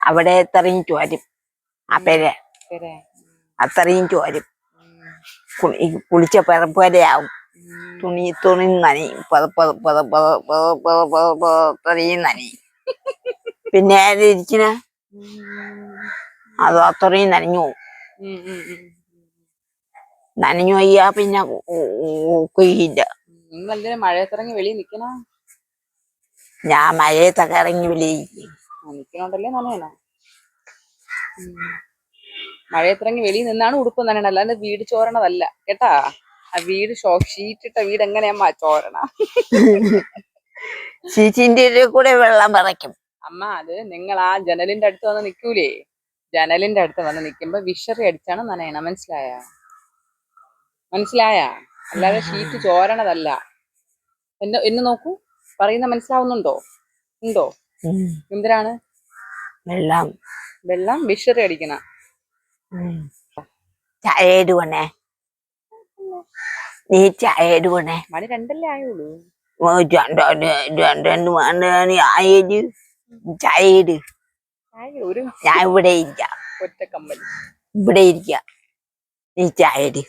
അവിടെ എത്രയും ചോരും ആ പേര് അത്രയും ചോരും കുളിച്ച പിറപ്പുവരെയാവും തുണി നനയും അത്രയും നനയും പിന്നെ ഇരിക്കുന്ന അത് അത്രയും നനഞ്ഞു പോവും നനഞ്ഞു പോയാ പിന്നെ കൊയ്യില്ല. മഴയത്തിറങ്ങി വെളിയിൽ നിക്കണ ഞാൻ മഴയത്തൊക്കെ ഇറങ്ങി വെളിയിൽ നിക്കണോണ്ടല്ലേ നനയണ. മഴയത്തിറങ്ങി വെളിയിൽ നിന്നാണ് ഉടുപ്പ് നനയണ, അല്ലാണ്ട് വീട് ചോരണതല്ല കേട്ടാ. ആ വീട് ഷീറ്റിട്ട വീട് എങ്ങനെയമ്മ ചോരണ? ഷീറ്റിന്റെ കൂടെ വെള്ളം പറയ്ക്കും അമ്മ. അത് നിങ്ങൾ ആ ജനലിന്റെ അടുത്ത് വന്ന് നിക്കൂലേ, ജനലിന്റെ അടുത്ത് വന്ന് നിക്കുമ്പോ വിഷറി അടിച്ചാണ് നനയണ. മനസ്സിലായ? അല്ലാതെ ഷീറ്റ് ചോരണതല്ല. എന്നെ നോക്കൂ, പറയുന്ന മനസ്സിലാവുന്നുണ്ടോ? ഉണ്ടോ? എന്തിനാണ് വെള്ളം വിഷറി അടിക്കണ? ചായ ഇടുവണേ, നീ ചായ ഇടുവണേ. മണി 2 ആയുള്ളൂ. ചായ ഇട്. ഞാൻ ഇവിടെ ഇരിക്കാം, ഒറ്റ കമ്പനി ഇവിടെ ഇരിക്കാം. നീ ചായ ഇട്.